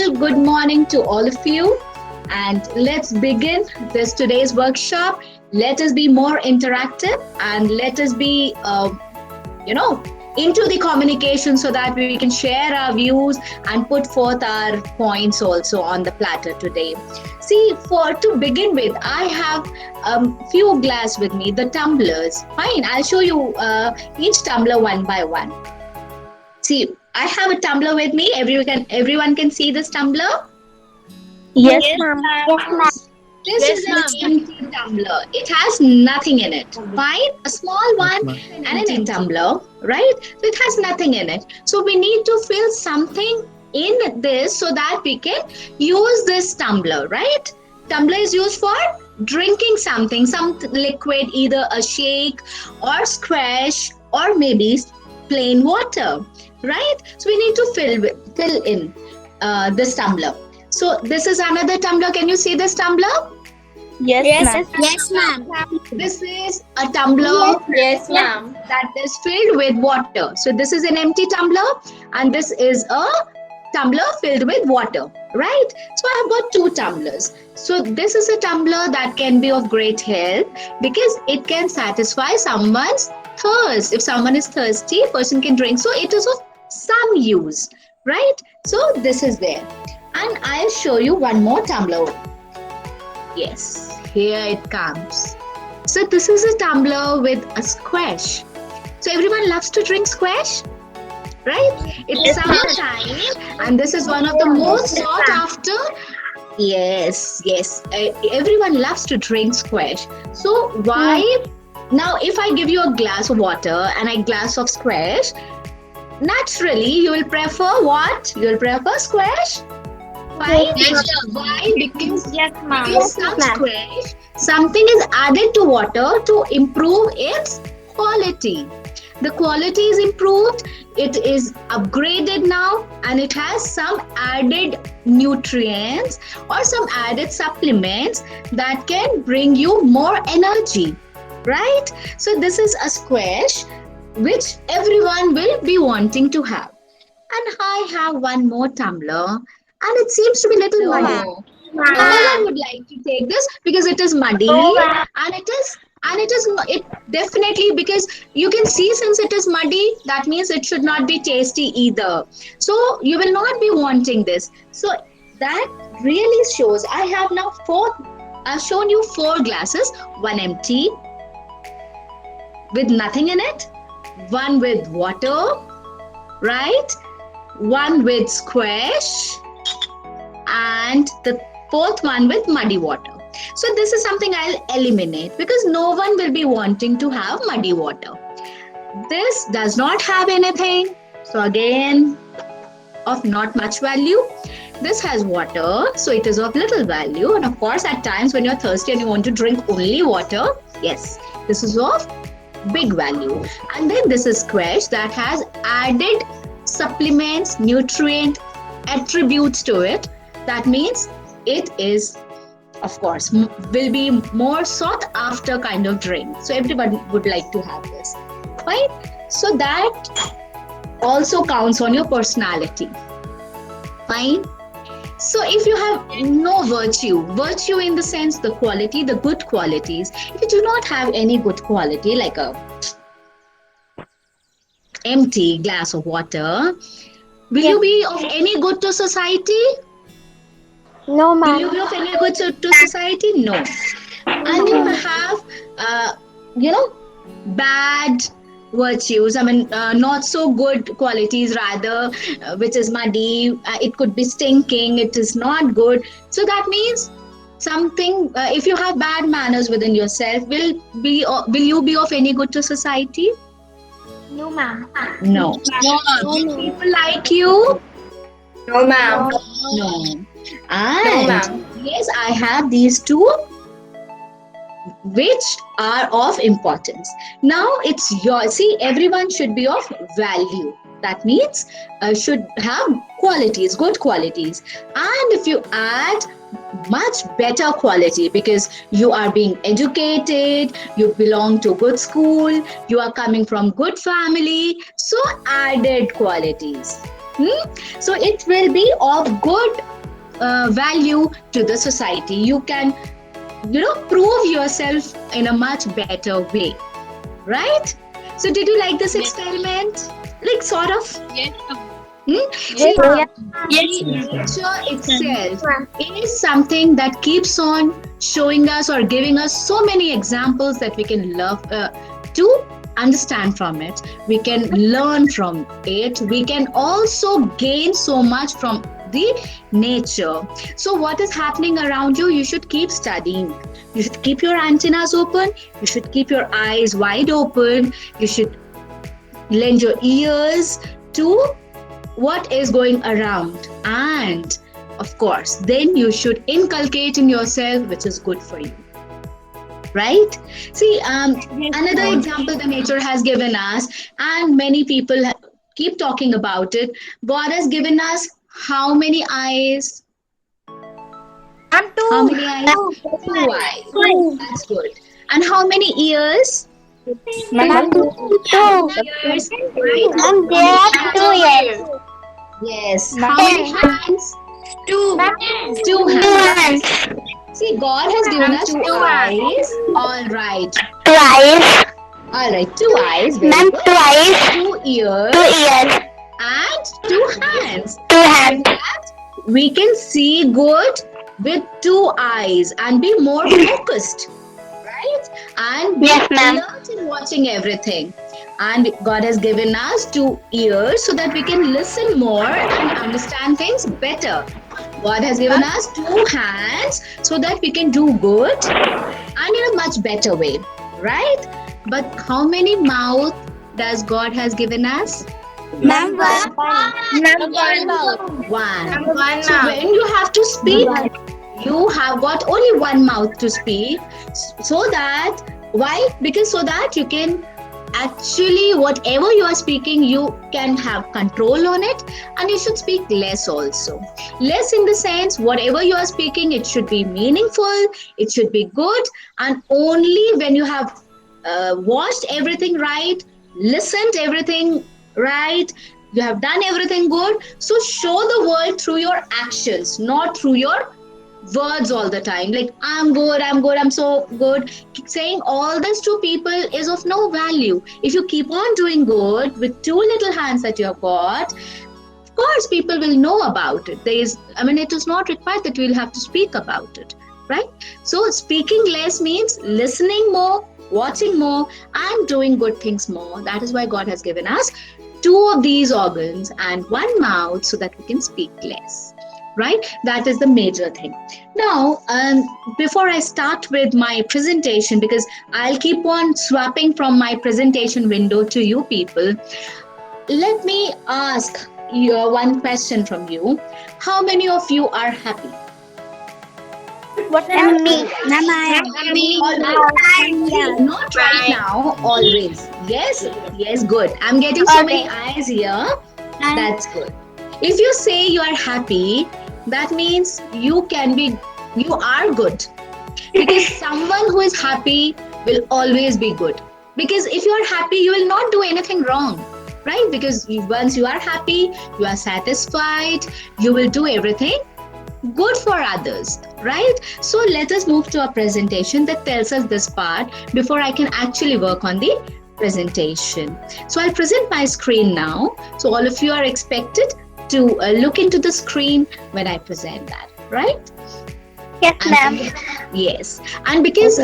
beautiful good morning to all of you. And let's begin this today's workshop. Let us be more interactive and let us be, into the communication so that we can share our views and put forth our points also on the platter today. See, for to begin with, I have few glass with me, the tumblers. Fine, I'll show you each tumbler one by one. See, I have a tumbler with me. Everyone can see this tumbler. Yes, Yes, ma'am. ma'am. This Yes, is an ma'am. empty tumbler. It has nothing in it. Fine, a small Yes, one ma'am. and an empty tumbler, right? So it has nothing in it. So we need to fill something in this so that we can use this tumbler, right? Tumbler is used for drinking something, some liquid, either a shake or squash or maybe plain water, right? So we need to fill in this tumbler. So this is another tumbler. Can you see this tumbler? Yes, Yes, ma'am. yes, ma'am. This is a tumbler Yes, ma'am. that is filled with water. So this is an empty tumbler and this is a tumbler filled with water, right? So I have got two tumblers. So this is a tumbler that can be of great help because it can satisfy someone's thirst. If someone is thirsty, person can drink. So it is of some use, right? So this is there. And I'll show you one more tumbler. Yes, here it comes. So this is a tumbler with a squash. So everyone loves to drink squash, right? It's Yes, ma'am. summertime and this is one of the most sought after. Yes. Everyone loves to drink squash. So why? Now if I give you a glass of water and a glass of squash, naturally you will prefer what? You will prefer squash? Why? Yes, Why? Because Yes, ma'am. some squash, something is added to water to improve its quality. The quality is improved, it is upgraded now, and it has some added nutrients or some added supplements that can bring you more energy, right? So, this is a squash which everyone will be wanting to have. And I have one more tumbler, and it seems to be little muddy. No one would like to take this because it is muddy and it definitely, because you can see, since it is muddy, that means it should not be tasty either. So you will not be wanting this. So that really shows. I have now I've shown you four glasses, one empty with nothing in it, one with water, right? One with squash, and the fourth one with muddy water. So this is something I'll eliminate because no one will be wanting to have muddy water. This does not have anything. So again, of not much value. This has water, so it is of little value. And of course, at times when you're thirsty and you want to drink only water, yes, this is of big value. And then this is squash that has added supplements, nutrient attributes to it. That means it is, of course, will be more sought after kind of drink. So everybody would like to have this, right? So that also counts on your personality, fine? So if you have no virtue in the sense the quality, the good qualities, if you do not have any good quality like a empty glass of water, will you be of any good to society? No, Will ma'am. you be of any good to society? No. And you have, bad virtues. I mean, not so good qualities, rather, which is muddy. It could be stinking. It is not good. So that means something. If you have bad manners within yourself, will you be of any good to society? No, ma'am. No. People like you? No, ma'am. No. No, And ma'am. yes, I have these two which are of importance. Now it's see, everyone should be of value. That means should have qualities, good qualities. And if you add much better quality, because you are being educated, you belong to good school, you are coming from good family, so added qualities. So it will be of good value to the society. You can, prove yourself in a much better way, right? So did you like this experiment? Like, sort of? Yes. See, nature itself is something that keeps on showing us or giving us so many examples that we can love to understand from it. We can learn from it. We can also gain so much from the nature. So what is happening around you? You should keep studying. You should keep your antennas open. You should keep your eyes wide open. You should lend your ears to what is going around, and of course then you should inculcate in yourself which is good for you, right? See, another example the nature has given us, and many people keep talking about it. God has given us how many eyes? How many eyes? Two eyes. That's good. And how many ears? Ma'am, two. Ears, right? Ma'am, there are 2 years. Yes. How many hands? Two. 2 hands. See, God has given us 2 eyes. All right. Twice. All right. 2 eyes. Very Ma'am, good. twice. 2 ears 2 years. and 2 hands. 2 hands. That we can see good with 2 eyes and be more focused, right? And be Yes, ma'am. alert in watching everything. And God has given us 2 ears so that we can listen more and understand things better. God has given us 2 hands so that we can do good and in a much better way, right? But how many mouth does God has given us? Ma'am, one. One. So when you have to speak, you have got only one mouth to speak. So that, why? Because so that you can actually, whatever you are speaking, you can have control on it, and you should speak less also. Less in the sense, whatever you are speaking, it should be meaningful, it should be good, and only when you have watched everything right, listened everything right, you have done everything good, so show the world through your actions, not through your words all the time. Like, I'm good, I'm so good. Saying all this to people is of no value. If you keep on doing good with 2 little hands that you have got, of course people will know about it. It is not required that we'll have to speak about it, right? So speaking less means listening more, watching more, and doing good things more. That is why God has given us 2 of these organs and 1 mouth so that we can speak less, right? That is the major thing. Now, before I start with my presentation, because I'll keep on swapping from my presentation window to you people, let me ask you one question from you. How many of you are happy? And me. Not right now, always. Yes, good. I'm getting so many eyes here. That's good. If you say you are happy, that means you are good. Because someone who is happy will always be good. Because if you are happy, you will not do anything wrong, right? Because once you are happy, you are satisfied, you will do everything good for others, right? So let us move to a presentation that tells us this part before I can actually work on the presentation. So I'll present my screen now. So all of you are expected to look into the screen when I present that, right? Yes, ma'am. Yes. And because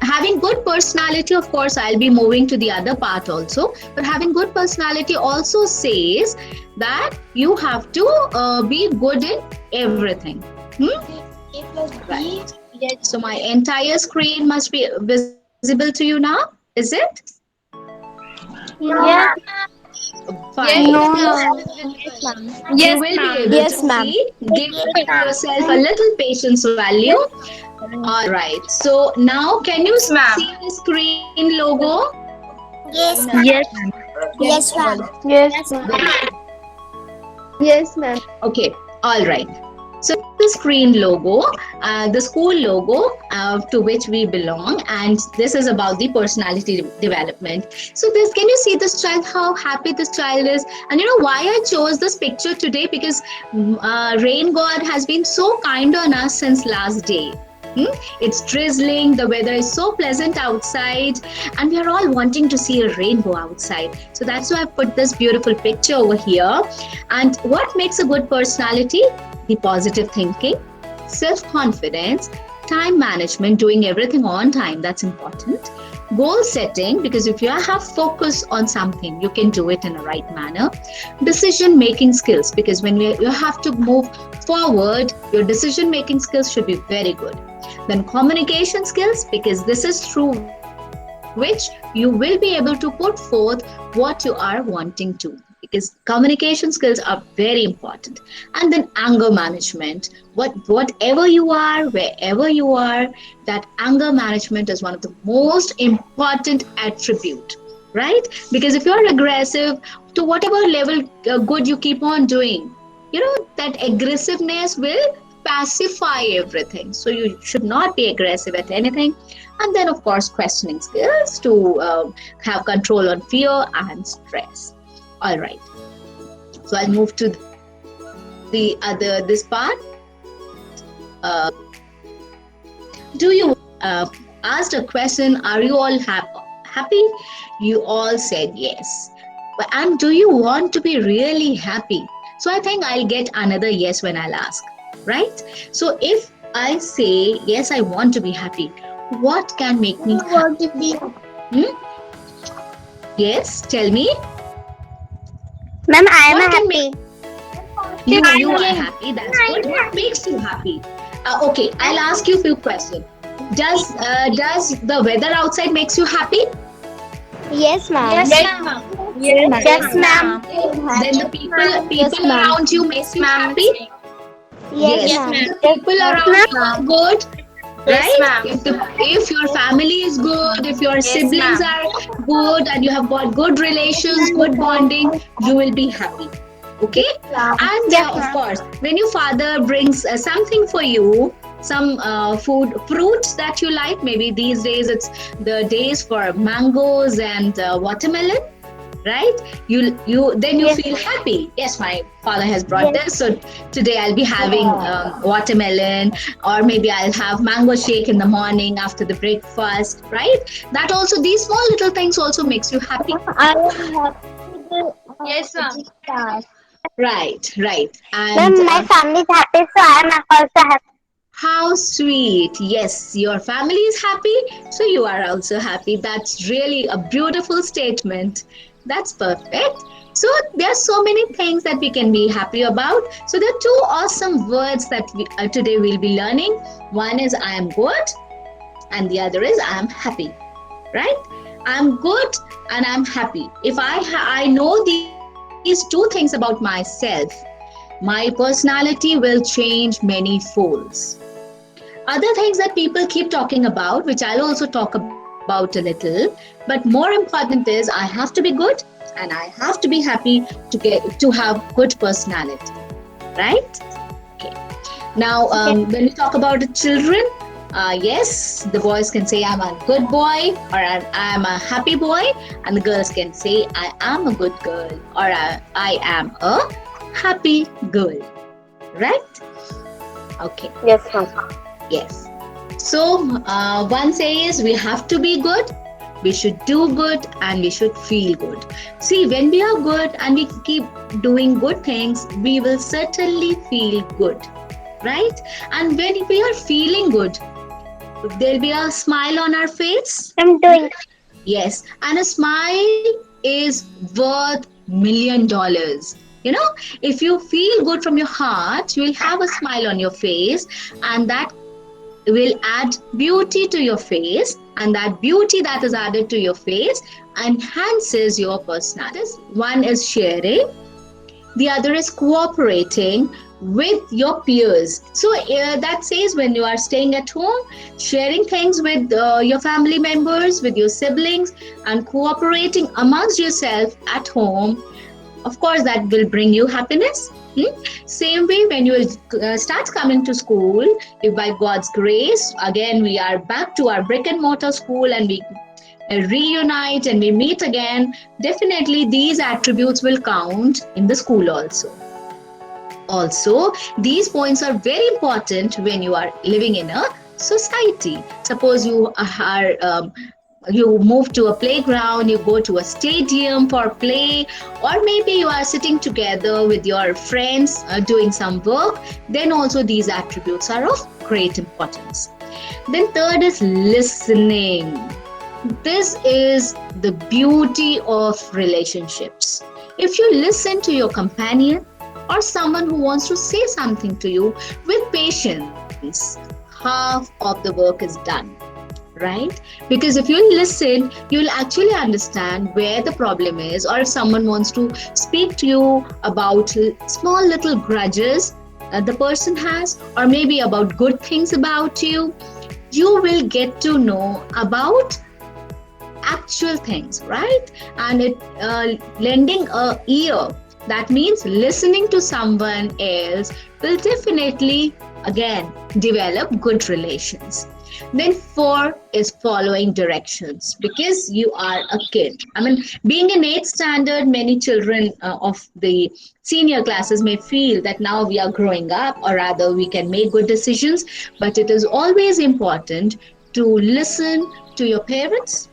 having good personality, of course, I'll be moving to the other part also. But having good personality also says that you have to be good in everything. Right. So my entire screen must be visible to you now. Is it? Yeah. Fine. You will be able Yes, to ma'am. see. Give yourself a little patience value. All right. So now, can you see the screen logo? Yes. Yes. Yes, ma'am. Yes. Yes, ma'am. Okay. All right. So the screen logo, the school logo to which we belong, and this is about the personality development. So this, can you see this child, how happy this child is? And you know why I chose this picture today? Because rain god has been so kind on us since last day. It's drizzling, the weather is so pleasant outside, and we are all wanting to see a rainbow outside. So that's why I put this beautiful picture over here. And what makes a good personality? The positive thinking, self-confidence, time management, doing everything on time, that's important. Goal setting, because if you have focus on something, you can do it in a right manner. Decision making skills, because when you have to move forward, your decision making skills should be very good. Then communication skills, because this is through which you will be able to put forth what you are wanting to, because communication skills are very important. And then anger management, whatever you are, wherever you are, that anger management is one of the most important attribute, right? Because if you're aggressive, to whatever level good you keep on doing, you know, that aggressiveness will pacify everything. So you should not be aggressive at anything. And then of course questioning skills to have control on fear and stress. All right, so I'll move to this part. Do you asked a question, are you all happy? You all said yes. And do you want to be really happy? So I think I'll get another yes when I'll ask, right? So if I say yes, I want to be happy, what can make me happy? Yes, tell me. Ma'am, I am What can happy. You are happy, that's good. What makes you happy? Okay, I'll ask you a few questions. Does the weather outside makes you happy? Yes, ma'am. ma'am. Yes, ma'am. Then the people around you makes you happy? Yes, Yes, ma'am. ma'am. The people around you are good, Yes, right? ma'am. If your family is good, if your siblings ma'am. are good, and you have got good relations, good bonding, you will be happy. Okay? And Yes, of ma'am. course, when your father brings something for you, some fruits that you like, maybe these days it's the days for mangoes and watermelon, right? You Yes. feel happy. Yes, my father has brought this, so today I'll be having watermelon, or maybe I'll have mango shake in the morning after the breakfast, right? That also, these small little things also makes you happy. I am happy. Yes, ma'am. Right. Ma'am, And my family is happy, so I am also happy. how sweet. Yes, your family is happy, so you are also happy. That's really a beautiful statement. That's perfect. So there are so many things that we can be happy about. So there are two awesome words that today we'll be learning. One is I am good, and the other is I am happy, right? I'm good and I'm happy. If I know these two things about myself, my personality will change many folds. Other things that people keep talking about, which I'll also talk about a little, but more important is I have to be good and I have to be happy to have good personality, right? Okay. Now, when we talk about the children, yes, the boys can say I'm a good boy, or I'm a happy boy, and the girls can say I am a good girl, or I am a happy girl, right? Okay. Yes, ma'am. Yes. So one says we have to be good, we should do good, and we should feel good. See, when we are good and we keep doing good things, we will certainly feel good, right? And when we are feeling good, there'll be a smile on our face. I'm doing. Yes, and a smile is worth $1 million. You know, if you feel good from your heart, you will have a smile on your face, and that will add beauty to your face, and that beauty that is added to your face enhances your personality. One is sharing, the other is cooperating with your peers. So that says when you are staying at home, sharing things with your family members, with your siblings, and cooperating amongst yourself at home, of course that will bring you happiness. Same way, when you start coming to school, if by God's grace, again we are back to our brick and mortar school and we reunite and we meet again, definitely these attributes will count in the school also. Also, these points are very important when you are living in a society. Suppose you move to a playground, you go to a stadium for play, or maybe you are sitting together with your friends doing some work, then also these attributes are of great importance. Then third is listening. This is the beauty of relationships. If you listen to your companion or someone who wants to say something to you with patience, half of the work is done, right? Because if you listen, you'll actually understand where the problem is, or if someone wants to speak to you about small little grudges the person has, or maybe about good things about you, you will get to know about actual things, right? And it lending a ear, that means listening to someone else, will definitely again develop good relations. Then four is following directions, because you are a kid. I mean, being in 8th standard, many children of the senior classes may feel that now we are growing up, or rather we can make good decisions. But it is always important to listen to your parents,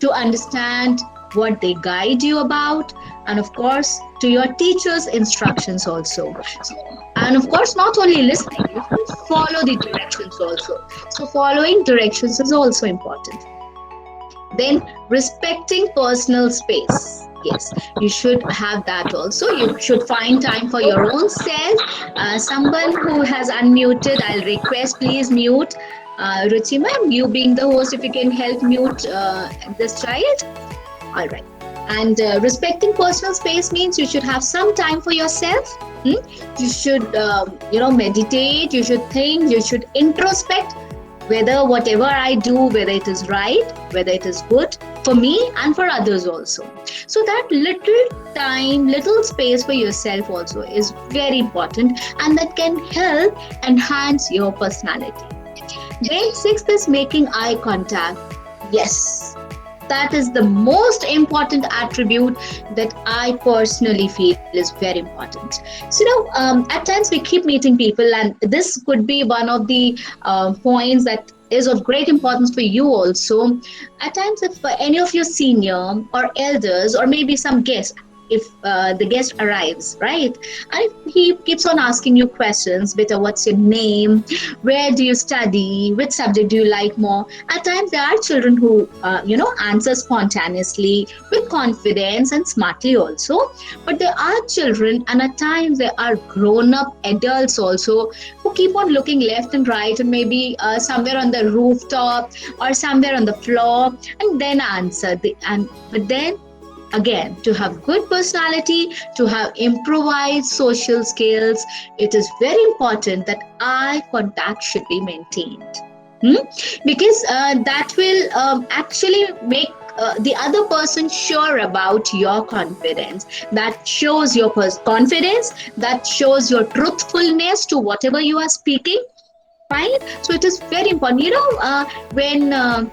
to understand what they guide you about, and of course to your teachers' instructions also. And of course, not only listening, you should follow the directions also. So following directions is also important. Then respecting personal space. Yes, you should have that also. You should find time for your own self. Someone who has unmuted, I'll request please mute. Ruchi ma'am, you being the host, if you can help mute this child. All right. And respecting personal space means you should have some time for yourself. You should, meditate. You should think. You should introspect whether whatever I do, whether it is right, whether it is good for me and for others also. So that little time, little space for yourself also is very important, and that can help enhance your personality. Then sixth is making eye contact. Yes, that is the most important attribute that I personally feel is very important. So, at times we keep meeting people, and this could be one of the points that is of great importance for you also. At times, if any of your senior or elders, or maybe some guest, if the guest arrives, right, and he keeps on asking you questions, beta, what's your name, where do you study, which subject do you like more. At times there are children who answer spontaneously with confidence and smartly also, but there are children, and at times there are grown-up adults also, who keep on looking left and right, and maybe somewhere on the rooftop or somewhere on the floor, and then answer but then again, to have good personality, to have improvised social skills, it is very important that eye contact should be maintained. Because that will actually make the other person sure about your confidence. That shows your confidence, that shows your truthfulness to whatever you are speaking. Fine. So it is very important. When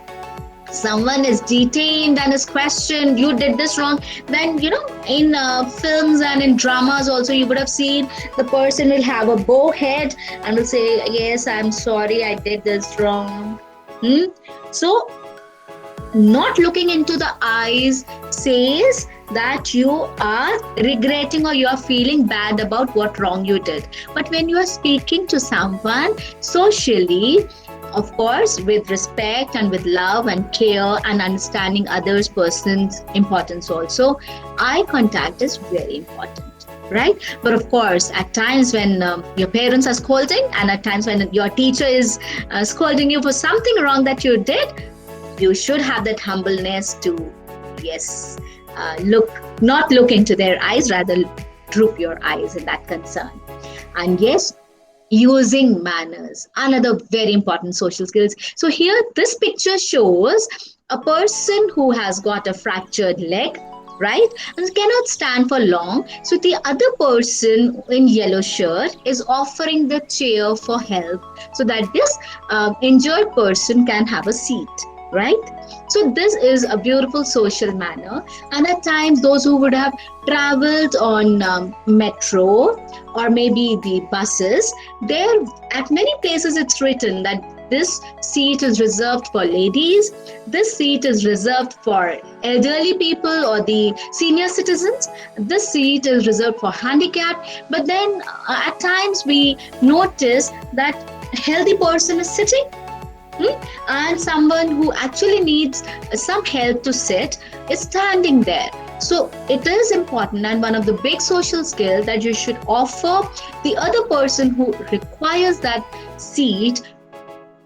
someone is detained and is questioned, you did this wrong, then in films and in dramas also, you would have seen the person will have a bow head and will say, yes, I'm sorry, I did this wrong. So not looking into the eyes says that you are regretting, or you are feeling bad about what wrong you did. But when you are speaking to someone socially, of course, with respect and with love and care and understanding others' person's importance also, eye contact is very important, right? But of course, at times when your parents are scolding, and at times when your teacher is scolding you for something wrong that you did, you should have that humbleness to, yes, not look into their eyes, rather droop your eyes in that concern. And yes, using manners, another very important social skills. So here this picture shows a person who has got a fractured leg, right? And cannot stand for long. So the other person in yellow shirt is offering the chair for help so that this injured person can have a seat, right? So this is a beautiful social manner. And at times, those who would have traveled on metro or maybe the buses, there at many places it's written that this seat is reserved for ladies, this seat is reserved for elderly people or the senior citizens, this seat is reserved for handicapped. But then at times we notice that a healthy person is sitting, and someone who actually needs some help to sit is standing there. So it is important, and one of the big social skills that you should offer the other person who requires that seat,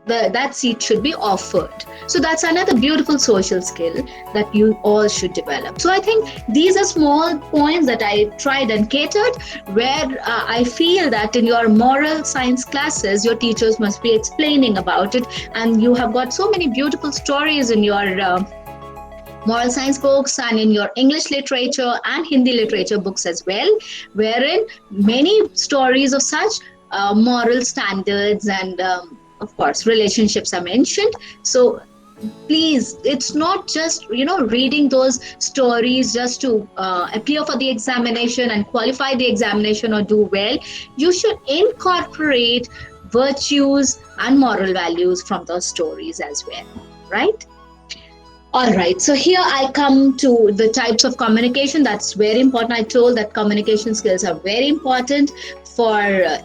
that seat should be offered. So that's another beautiful social skill that you all should develop. So I think these are small points that I tried and catered, where I feel that in your moral science classes your teachers must be explaining about it, and you have got so many beautiful stories in your moral science books and in your English literature and Hindi literature books as well, wherein many stories of such moral standards and of course relationships are mentioned. So please, it's not just reading those stories just to appear for the examination and qualify the examination or do well. You should incorporate virtues and moral values from those stories as well, right? All right, so here I come to the types of communication. That's very important. I told that communication skills are very important for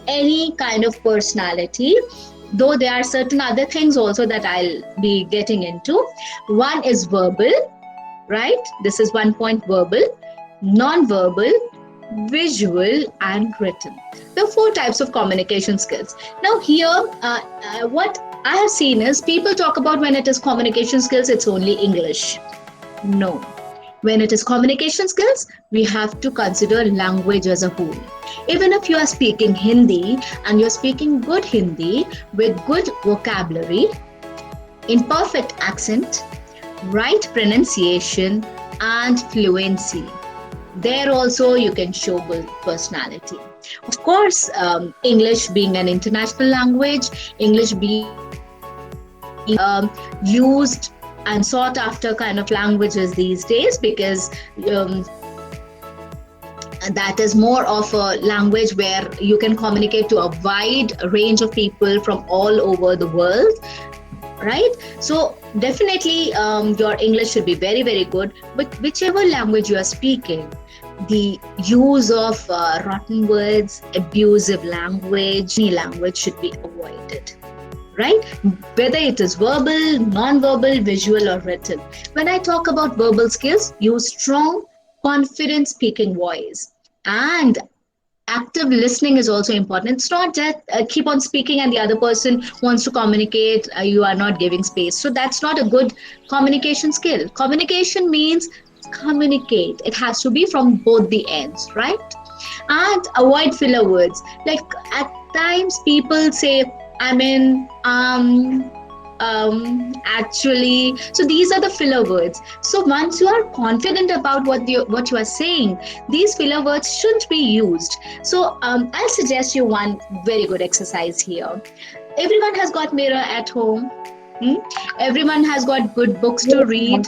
any kind of personality, though there are certain other things also that I'll be getting into. One is verbal, right? This is one point: verbal, non-verbal, visual, and written. There are 4 types of communication skills. Now here, what I have seen is people talk about when it is communication skills, it's only English. No. When it is communication skills, we have to consider language as a whole. Even if you are speaking Hindi and you're speaking good Hindi with good vocabulary, in perfect accent, right pronunciation, and fluency, there also you can show good personality. Of course, English being an international language, English being used and sought after kind of languages these days, because that is more of a language where you can communicate to a wide range of people from all over the world, right? So definitely your English should be very, very good. But whichever language you are speaking, the use of rotten words, abusive language, any language should be avoided, right? Whether it is verbal, non-verbal, visual, or written. When I talk about verbal skills, use strong, confident speaking voice. And active listening is also important. It's not just keep on speaking and the other person wants to communicate, you are not giving space. So that's not a good communication skill. Communication means communicate. It has to be from both the ends, right? And avoid filler words. Like at times people say, I mean, actually. So these are the filler words. So once you are confident about what you are saying, these filler words shouldn't be used. So I'll suggest you one very good exercise here. Everyone has got mirror at home. Everyone has got good books to read,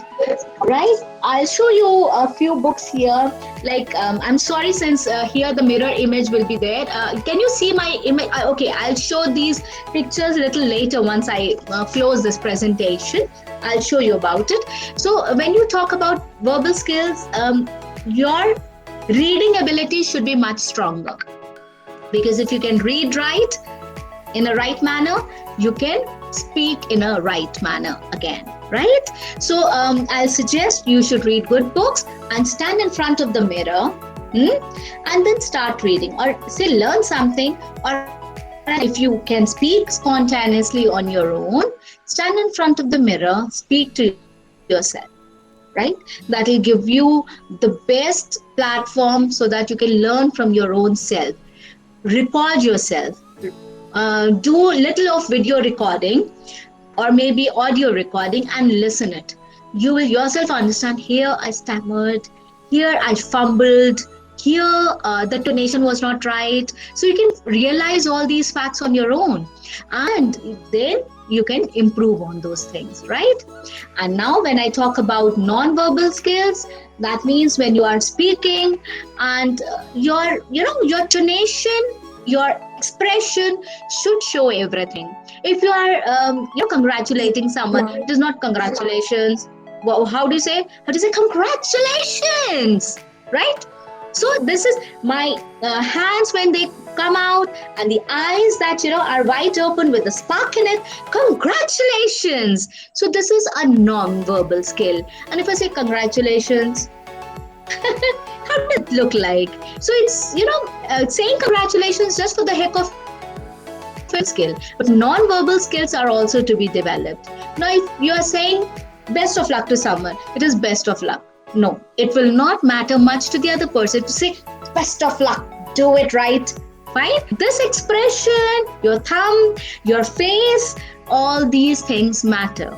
right? I'll show you a few books here. Like, I'm sorry, since here the mirror image will be there. Can you see my image? Okay, I'll show these pictures a little later once I close this presentation. I'll show you about it. So when you talk about verbal skills, your reading ability should be much stronger. Because if you can read right, in a right manner, you can speak in a right manner again, right? So I'll suggest you should read good books and stand in front of the mirror and then start reading, or say learn something, or if you can speak spontaneously on your own, stand in front of the mirror, speak to yourself, right? That will give you the best platform so that you can learn from your own self. Record yourself. Do little of video recording or maybe audio recording and listen it. You will yourself understand, here I stammered, here I fumbled, here the tonation was not right. So you can realize all these facts on your own, and then you can improve on those things, right? And now when I talk about non-verbal skills, that means when you are speaking, and your tonation, your expression should show everything. If you are congratulating someone, it is not congratulations. Well, how do you say congratulations, right? So this is my hands when they come out, and the eyes that are wide open with a spark in it. Congratulations. So this is a non-verbal skill. And if I say congratulations, how does it look like? So it's saying congratulations just for the heck of skill. But non-verbal skills are also to be developed. Now if you are saying best of luck to someone, it is best of luck. No, it will not matter much to the other person to say best of luck, do it right. Fine. This expression, your thumb, your face, all these things matter.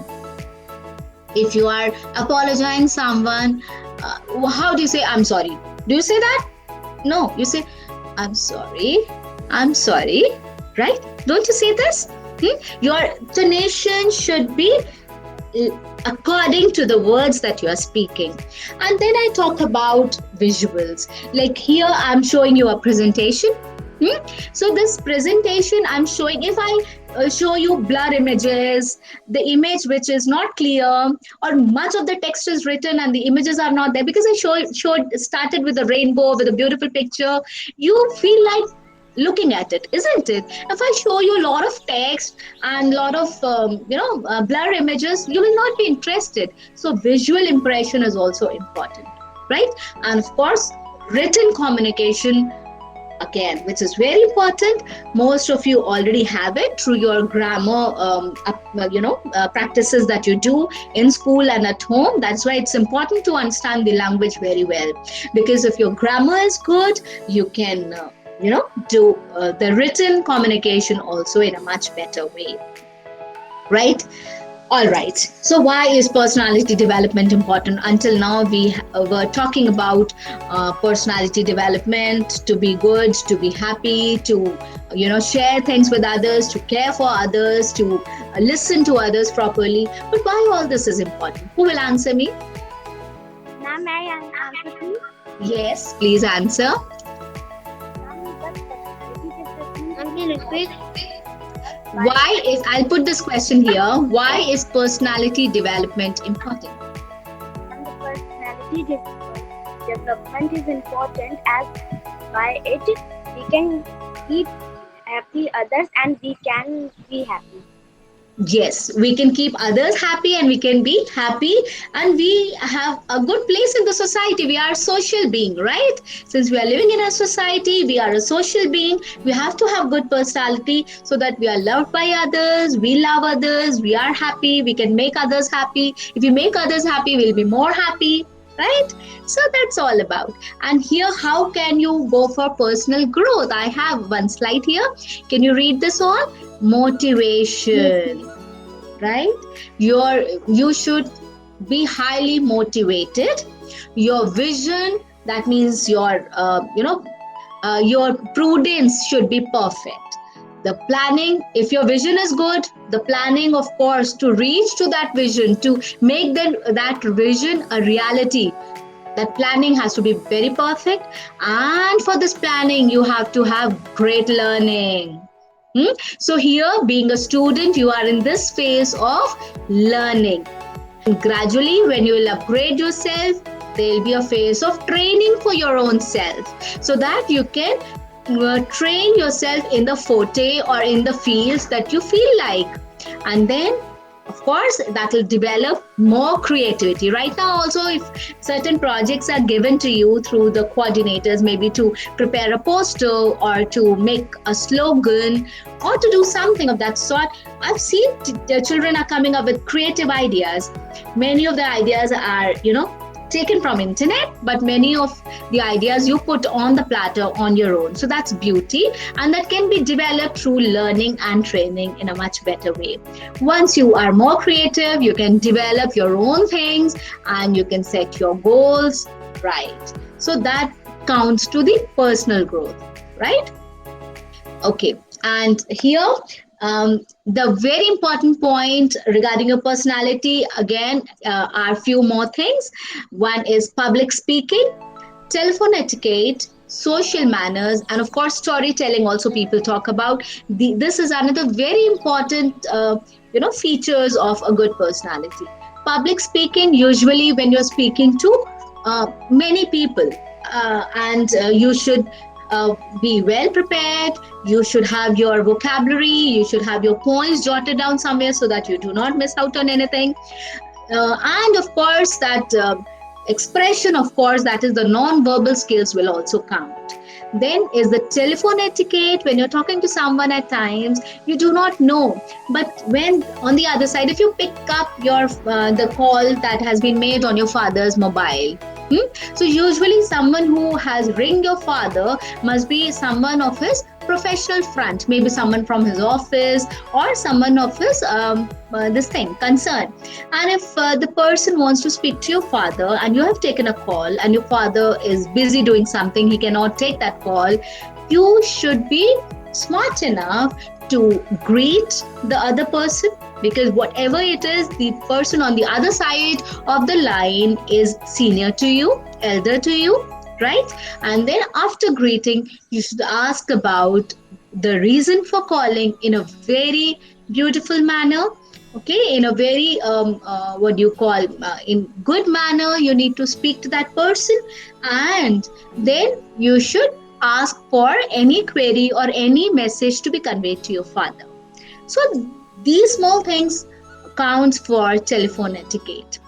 If you are apologizing someone, how do you say I'm sorry? Do you say that? No, you say I'm sorry, right? Don't you say this? Your tonation should be according to the words that you are speaking. And then I talk about visuals. Like here I'm showing you a presentation. So this presentation I'm showing, if I show you blur images, the image which is not clear, or much of the text is written and the images are not there, because I started with a rainbow, with a beautiful picture, you feel like looking at it, isn't it? If I show you a lot of text and a lot of blur images, you will not be interested. So visual impression is also important, right? And of course written communication, again, which is very important. Most of you already have it through your grammar practices that you do in school and at home. That's why it's important to understand the language very well, because if your grammar is good, you can do the written communication also in a much better way, right? All right. So why is personality development important? Until now, we were talking about personality development, to be good, to be happy, to share things with others, to care for others, to listen to others properly. But why all this is important? Who will answer me? Ma'am, may I answer please? Yes, please answer. I'll put this question here. Why is personality development important? And the personality development is important, as by it we can keep happy others and we can be happy. Yes, we can keep others happy and we can be happy, and we have a good place in the society. We are a social being, right? Since we are living in a society, we are a social being. We have to have good personality so that we are loved by others, we love others, we are happy, we can make others happy. If we make others happy, we'll be more happy, right? So that's all about. And here, how can you go for personal growth? I have one slide here. Can you read this all? Motivation, right? You should be highly motivated. Your vision, that means your prudence should be perfect. The planning, if your vision is good, the planning, of course, to reach to that vision, to make that vision a reality, that planning has to be very perfect. And for this planning, you have to have great learning. So here, being a student, you are in this phase of learning. And gradually, when you will upgrade yourself, there will be a phase of training for your own self, so that you can train yourself in the forte or in the fields that you feel like. And then, of course, that will develop more creativity. Right now also, if certain projects are given to you through the coordinators, maybe to prepare a poster or to make a slogan or to do something of that sort, I've seen the children are coming up with creative ideas. Many of the ideas are, taken from internet, but many of the ideas you put on the platter on your own. So that's beauty, and that can be developed through learning and training in a much better way. Once you are more creative, you can develop your own things and you can set your goals Right. So that counts to the personal growth, right? Okay. And here, the very important point regarding your personality again are few more things. One is public speaking, telephone etiquette, social manners, and of course storytelling. Also, people talk about this is another very important features of a good personality. Public speaking, usually when you're speaking to many people, and you should be well prepared. You should have your vocabulary, you should have your points jotted down somewhere so that you do not miss out on anything. And of course that expression, of course, that is the non-verbal skills will also count. Then is the telephone etiquette. When you're talking to someone, at times you do not know, but when on the other side, if you pick up your the call that has been made on your father's mobile, so usually someone who has ring your father must be someone of his professional front, maybe someone from his office or someone of his this thing concern. And if the person wants to speak to your father and you have taken a call and your father is busy doing something, he cannot take that call, you should be smart enough to greet the other person, because whatever it is, the person on the other side of the line is senior to you, elder to you, right? And then after greeting, you should ask about the reason for calling in a very beautiful manner. Okay, in a very what do you call in good manner, you need to speak to that person, and then you should ask for any query or any message to be conveyed to your father. So these small things counts for telephone etiquette.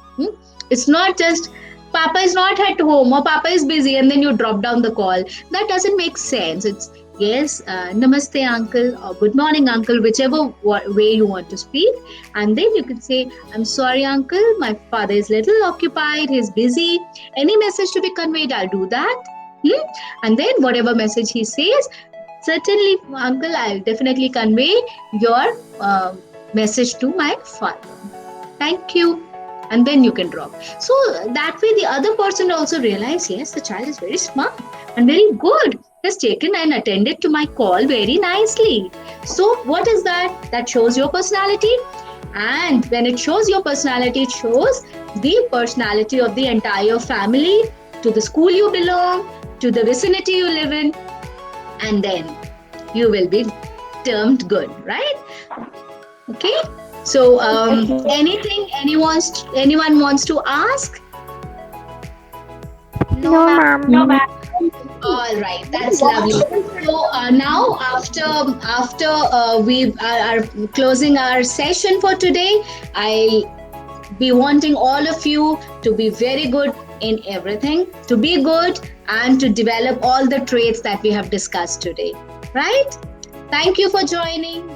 It's not just Papa is not at home or Papa is busy and then you drop down the call. That doesn't make sense. It's yes, namaste uncle or good morning uncle, whichever way you want to speak. And then you can say, I'm sorry uncle, my father is little occupied, he's busy. Any message to be conveyed, I'll do that. And then whatever message he says, certainly uncle, I'll definitely convey your message to my father. Thank you. And then you can drop. So that way the other person also realize, yes, the child is very smart and very good, has taken and attended to my call very nicely. So what is that? That shows your personality. And when it shows your personality, it shows the personality of the entire family, to the school you belong, to the vicinity you live in, and then you will be termed good, right? Okay. So anything anyone wants to ask? No, ma'am. No, ma'am. All right, that's lovely. So now after we are closing our session for today, I'll be wanting all of you to be very good in everything, to be good and to develop all the traits that we have discussed today, right? Thank you for joining.